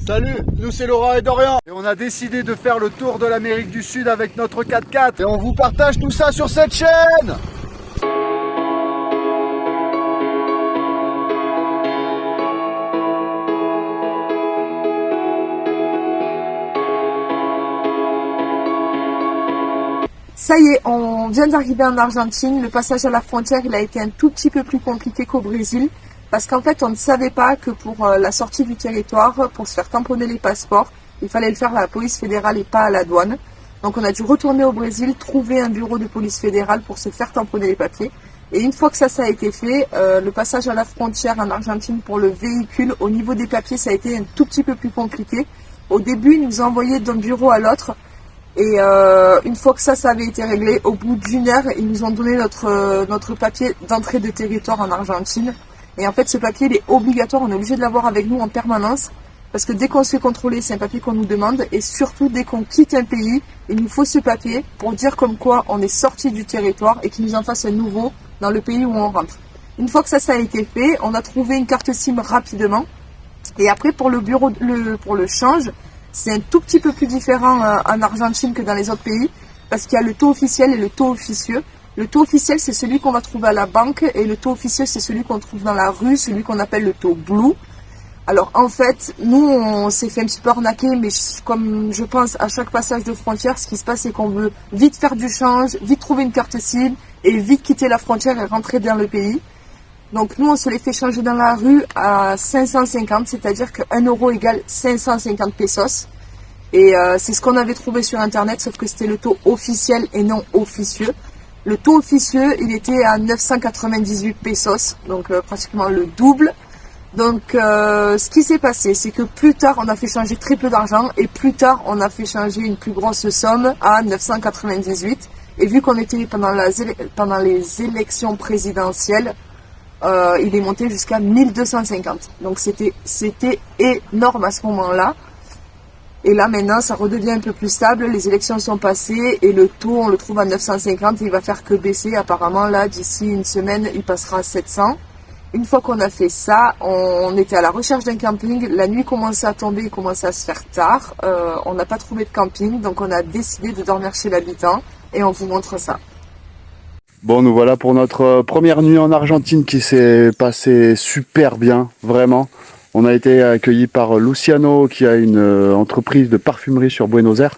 Salut, nous c'est Laura et Dorian. Et on a décidé de faire le tour de l'Amérique du Sud avec notre 4x4. Et on vous partage tout ça sur cette chaîne. Ça y est, on vient d'arriver en Argentine. Le passage à la frontière, il a été un tout petit peu plus compliqué qu'au Brésil. Parce qu'en fait, on ne savait pas que pour la sortie du territoire, pour se faire tamponner les passeports, il fallait le faire à la police fédérale et pas à la douane. Donc on a dû retourner au Brésil, trouver un bureau de police fédérale pour se faire tamponner les papiers. Et une fois que ça a été fait, le passage à la frontière en Argentine pour le véhicule, au niveau des papiers, ça a été un tout petit peu plus compliqué. Au début, ils nous ont envoyés d'un bureau à l'autre. Et une fois que ça avait été réglé, au bout d'une heure, ils nous ont donné notre papier d'entrée de territoire en Argentine. Et en fait, ce papier, il est obligatoire, on est obligé de l'avoir avec nous en permanence. Parce que dès qu'on se fait contrôler, c'est un papier qu'on nous demande. Et surtout, dès qu'on quitte un pays, il nous faut ce papier pour dire comme quoi on est sorti du territoire et qu'il nous en fasse un nouveau dans le pays où on rentre. Une fois que ça a été fait, on a trouvé une carte SIM rapidement. Et après, pour le change, c'est un tout petit peu plus différent en Argentine que dans les autres pays, parce qu'il y a le taux officiel et le taux officieux. Le taux officiel, c'est celui qu'on va trouver à la banque, et le taux officieux, c'est celui qu'on trouve dans la rue, celui qu'on appelle le taux blue. Alors en fait, nous, on s'est fait un petit peu arnaquer, mais comme je pense à chaque passage de frontière, ce qui se passe, c'est qu'on veut vite faire du change, vite trouver une carte SIM, et vite quitter la frontière et rentrer dans le pays. Donc nous, on se les fait changer dans la rue à 550, c'est-à-dire que 1 euro égale 550 pesos. Et c'est ce qu'on avait trouvé sur Internet, sauf que c'était le taux officiel et non officieux. Le taux officieux, il était à 998 pesos, donc pratiquement le double. Donc ce qui s'est passé, c'est que plus tard, on a fait changer très peu d'argent, et plus tard, on a fait changer une plus grosse somme à 998. Et vu qu'on était pendant les élections présidentielles, il est monté jusqu'à 1250. Donc c'était énorme à ce moment-là. Et là maintenant ça redevient un peu plus stable, les élections sont passées et le taux on le trouve à 950 et il va faire que baisser. Apparemment là d'ici une semaine il passera à 700. Une fois qu'on a fait ça, on était à la recherche d'un camping, la nuit commençait à tomber, il commençait à se faire tard, on n'a pas trouvé de camping donc on a décidé de dormir chez l'habitant et on vous montre ça. Bon, nous voilà pour notre première nuit en Argentine qui s'est passée super bien, vraiment. On a été accueillis par Luciano qui a une entreprise de parfumerie sur Buenos Aires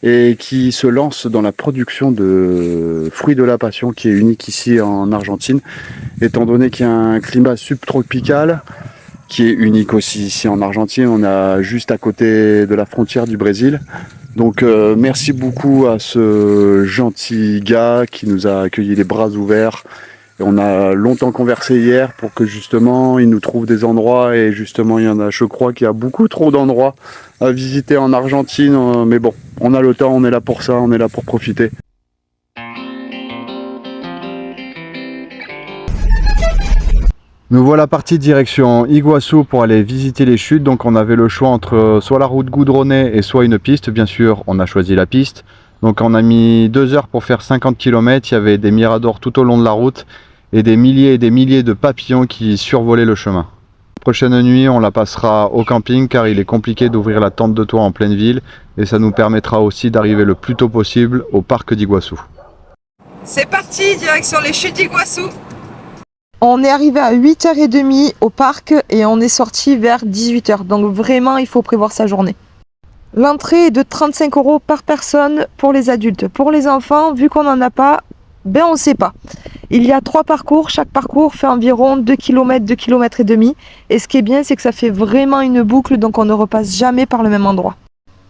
et qui se lance dans la production de fruits de la passion qui est unique ici en Argentine, étant donné qu'il y a un climat subtropical qui est unique aussi ici en Argentine. On est juste à côté de la frontière du Brésil. Donc merci beaucoup à ce gentil gars qui nous a accueillis les bras ouverts. Et on a longtemps conversé hier pour que justement il nous trouve des endroits, et justement il y en a, je crois qu'il y a beaucoup trop d'endroits à visiter en Argentine, mais bon, on a le temps, on est là pour ça, on est là pour profiter. Nous voilà partis direction Iguaçu pour aller visiter les chutes. Donc on avait le choix entre soit la route goudronnée et soit une piste. Bien sûr, on a choisi la piste. Donc on a mis 2 heures pour faire 50 km. Il y avait des miradors tout au long de la route et des milliers de papillons qui survolaient le chemin. La prochaine nuit, on la passera au camping car il est compliqué d'ouvrir la tente de toit en pleine ville, et ça nous permettra aussi d'arriver le plus tôt possible au parc d'Iguaçu. C'est parti, direction les chutes d'Iguaçu. On est arrivé à 8h30 au parc et on est sorti vers 18h. Donc vraiment, il faut prévoir sa journée. L'entrée est de 35 € par personne pour les adultes. Pour les enfants, vu qu'on n'en a pas, on ne sait pas. Il y a 3 parcours. Chaque parcours fait environ 2 km, 2 km et demi. Et ce qui est bien, c'est que ça fait vraiment une boucle, donc on ne repasse jamais par le même endroit.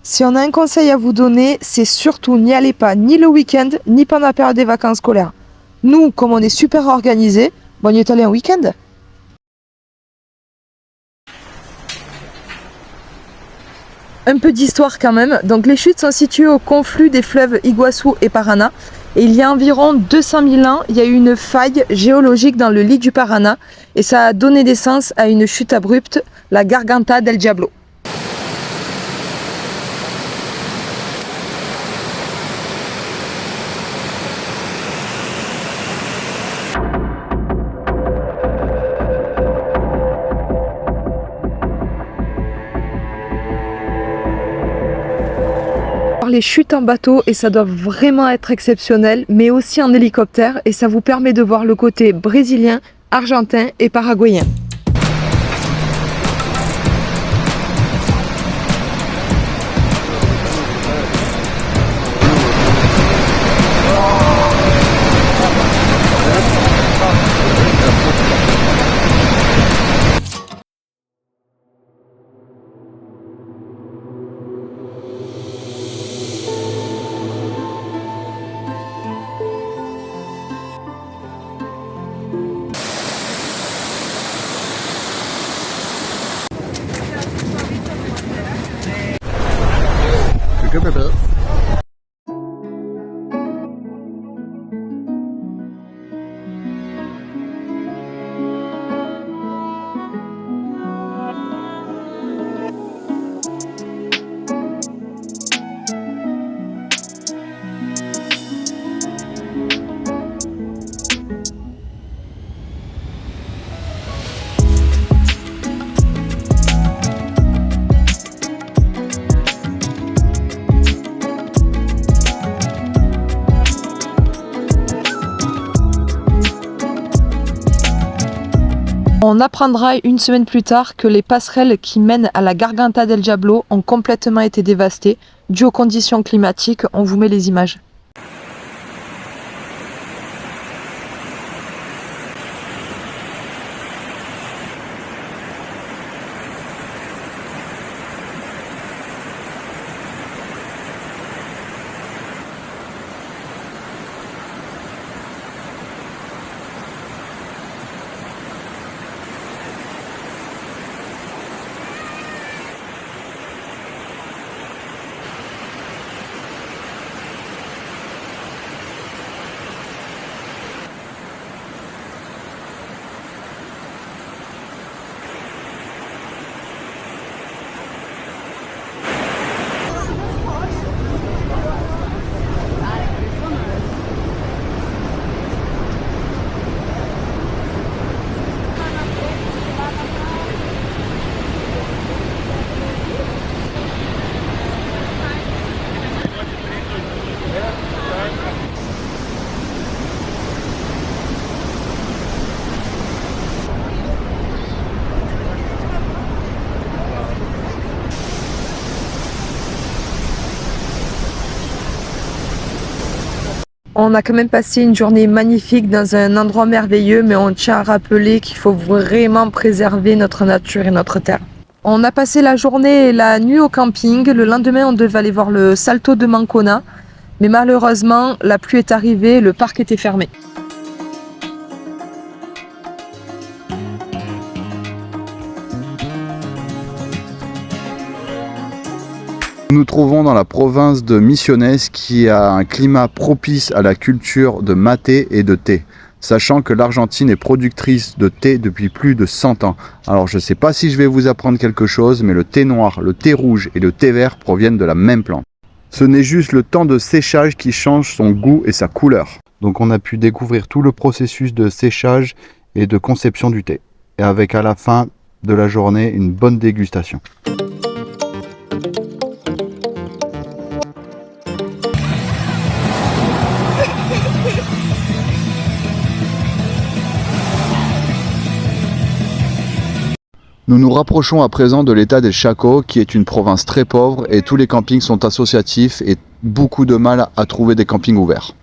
Si on a un conseil à vous donner, c'est surtout n'y allez pas ni le week-end, ni pendant la période des vacances scolaires. Nous, comme on est super organisés, on y est allé un week-end. Un peu d'histoire quand même. Donc les chutes sont situées au confluent des fleuves Iguaçu et Paraná. Et il y a environ 200 000 ans, il y a eu une faille géologique dans le lit du Paraná. Et ça a donné naissance à une chute abrupte, la Garganta del Diablo. voir les chutes en bateau et ça doit vraiment être exceptionnel, mais aussi en hélicoptère et ça vous permet de voir le côté brésilien, argentin et paraguayen. On apprendra une semaine plus tard que les passerelles qui mènent à la Garganta del Diablo ont complètement été dévastées, dues aux conditions climatiques. On vous met les images. On a quand même passé une journée magnifique dans un endroit merveilleux, mais on tient à rappeler qu'il faut vraiment préserver notre nature et notre terre. On a passé la journée et la nuit au camping. Le lendemain, on devait aller voir le Salto de Mancona, mais malheureusement, la pluie est arrivée et le parc était fermé. Nous nous trouvons dans la province de Misiones qui a un climat propice à la culture de maté et de thé, sachant que l'Argentine est productrice de thé depuis plus de 100 ans. Alors je ne sais pas si je vais vous apprendre quelque chose, mais le thé noir, le thé rouge et le thé vert proviennent de la même plante. Ce n'est juste le temps de séchage qui change son goût et sa couleur. Donc on a pu découvrir tout le processus de séchage et de conception du thé. Et avec à la fin de la journée une bonne dégustation. Nous nous rapprochons à présent de l'état del Chaco, qui est une province très pauvre et tous les campings sont associatifs et beaucoup de mal à trouver des campings ouverts.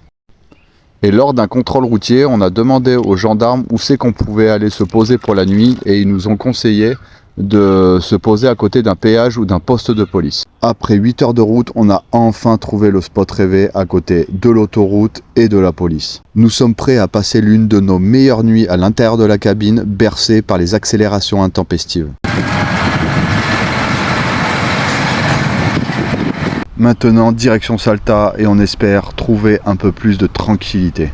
Et lors d'un contrôle routier, on a demandé aux gendarmes où c'est qu'on pouvait aller se poser pour la nuit et ils nous ont conseillé de se poser à côté d'un péage ou d'un poste de police. Après 8 heures de route, on a enfin trouvé le spot rêvé à côté de l'autoroute et de la police. Nous sommes prêts à passer l'une de nos meilleures nuits à l'intérieur de la cabine, bercée par les accélérations intempestives. Maintenant, direction Salta et on espère trouver un peu plus de tranquillité.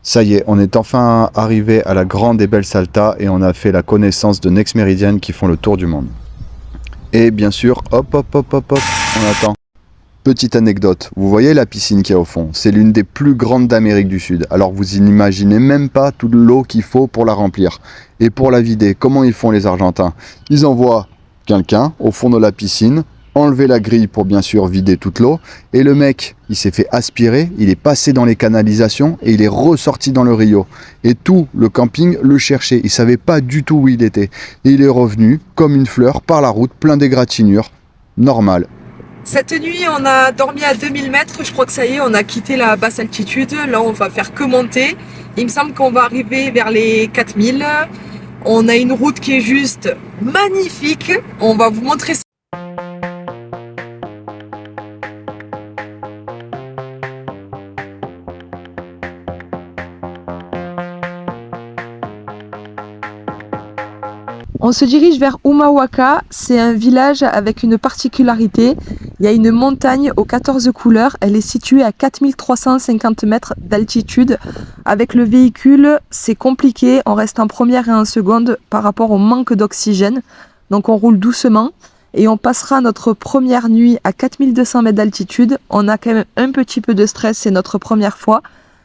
Ça y est, on est enfin arrivé à la grande et belle Salta et on a fait la connaissance de Next Meridian qui font le tour du monde. Et bien sûr, hop, on attend. Petite anecdote, vous voyez la piscine qui est au fond, c'est l'une des plus grandes d'Amérique du Sud. Alors vous n'imaginez même pas toute l'eau qu'il faut pour la remplir. Et pour la vider, comment ils font les Argentins? Ils envoient quelqu'un au fond de la piscine, enlever la grille pour bien sûr vider toute l'eau, et le mec, il s'est fait aspirer, il est passé dans les canalisations et il est ressorti dans le Rio. Et tout le camping le cherchait, il savait pas du tout où il était. Et il est revenu comme une fleur par la route, plein d'égratignures, normal. Cette nuit, on a dormi à 2000 mètres. Je crois que ça y est, on a quitté la basse altitude. Là, on va faire que monter. Il me semble qu'on va arriver vers les 4000. On a une route qui est juste magnifique. On va vous montrer ça. On se dirige vers Humahuaca, c'est un village avec une particularité. Il y a une montagne aux 14 couleurs, elle est située à 4350 mètres d'altitude. Avec le véhicule, c'est compliqué, on reste en première et en seconde par rapport au manque d'oxygène. Donc on roule doucement et on passera notre première nuit à 4200 mètres d'altitude. On a quand même un petit peu de stress, c'est notre première fois.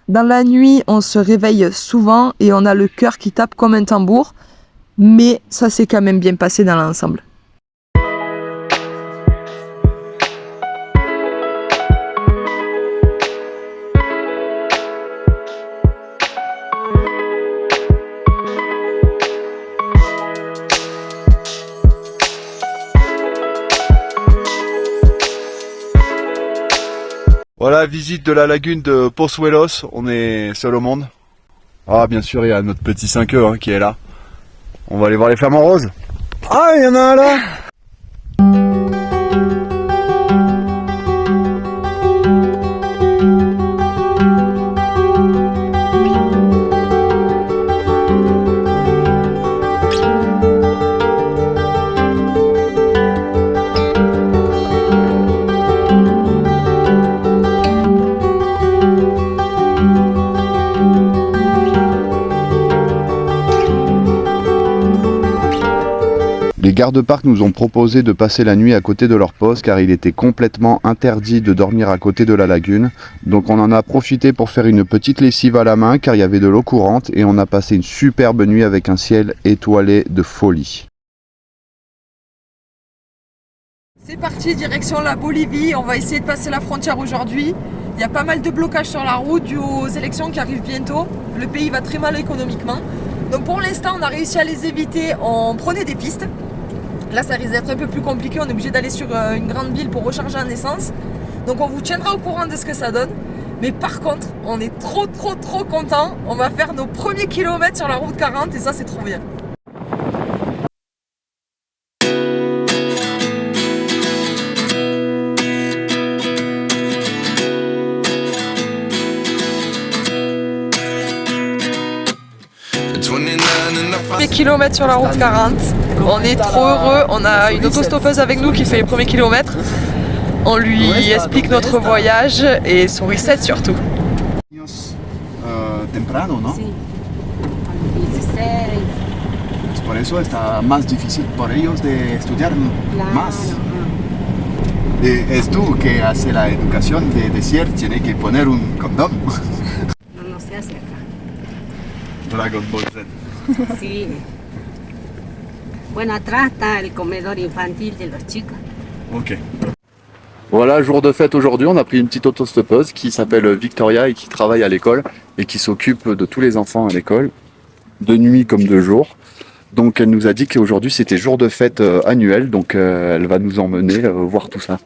Dans la nuit, on se réveille souvent et on a le cœur qui tape comme un tambour. Mais ça s'est quand même bien passé dans l'ensemble. Voilà, visite de la lagune de Pozuelos, on est seul au monde. Ah bien sûr, il y a notre petit 5E qui est là. On va aller voir les flamants roses. Ah, il y en a un là. Les gardes-parcs nous ont proposé de passer la nuit à côté de leur poste car il était complètement interdit de dormir à côté de la lagune. Donc on en a profité pour faire une petite lessive à la main car il y avait de l'eau courante et on a passé une superbe nuit avec un ciel étoilé de folie. C'est parti, direction la Bolivie. On va essayer de passer la frontière aujourd'hui. Il y a pas mal de blocages sur la route dû aux élections qui arrivent bientôt. Le pays va très mal économiquement. Donc pour l'instant, on a réussi à les éviter. On prenait des pistes. Là, ça risque d'être un peu plus compliqué. On est obligé d'aller sur une grande ville pour recharger en essence. Donc on vous tiendra au courant de ce que ça donne. Mais par contre, on est trop contents. On va faire nos premiers kilomètres sur la route 40 et ça, c'est trop bien. Kilomètres sur la route 40. On est trop heureux. On a une autostoppeuse avec nous qui fait les premiers kilomètres. On lui explique notre voyage et son reset surtout. Temprano, ¿no? Sí, a los 16. Por eso está más difícil por ellos de estudiar Claro. más. Es tú que hace la educación de decir tiene que poner un condón. No se hace acá. Dragon Ball Z. Sí. Bueno, atrás está el comedor infantil de los chicos. Ok. Voilà, jour de fête aujourd'hui, on a pris une petite autostoppeuse qui s'appelle Victoria et qui travaille à l'école et qui s'occupe de tous les enfants à l'école, de nuit comme de jour. Donc elle nous a dit qu'aujourd'hui c'était jour de fête annuel, donc elle va nous emmener voir tout ça.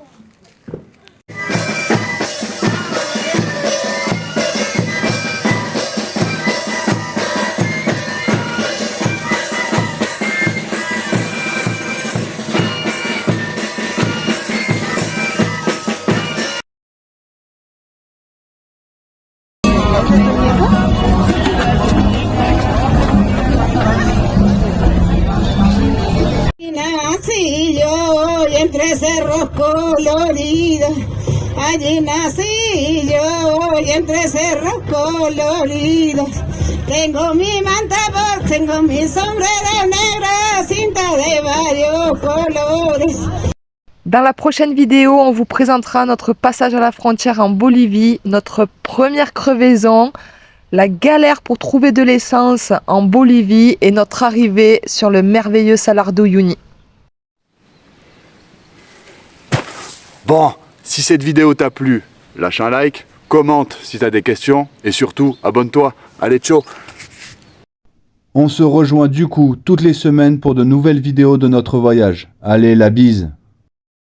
Nací yo y entre cerros coloridos, allí nací yo y entre cerros coloridos. Tengo mi manta, tengo mi sombrero negro, cinta de varios colores. Dans la prochaine vidéo, on vous présentera notre passage à la frontière en Bolivie, notre première crevaison, la galère pour trouver de l'essence en Bolivie et notre arrivée sur le merveilleux Salar d'Uyuni. Bon, si cette vidéo t'a plu, lâche un like, commente si t'as des questions et surtout, abonne-toi. Allez, ciao! On se rejoint du coup toutes les semaines pour de nouvelles vidéos de notre voyage. Allez, la bise!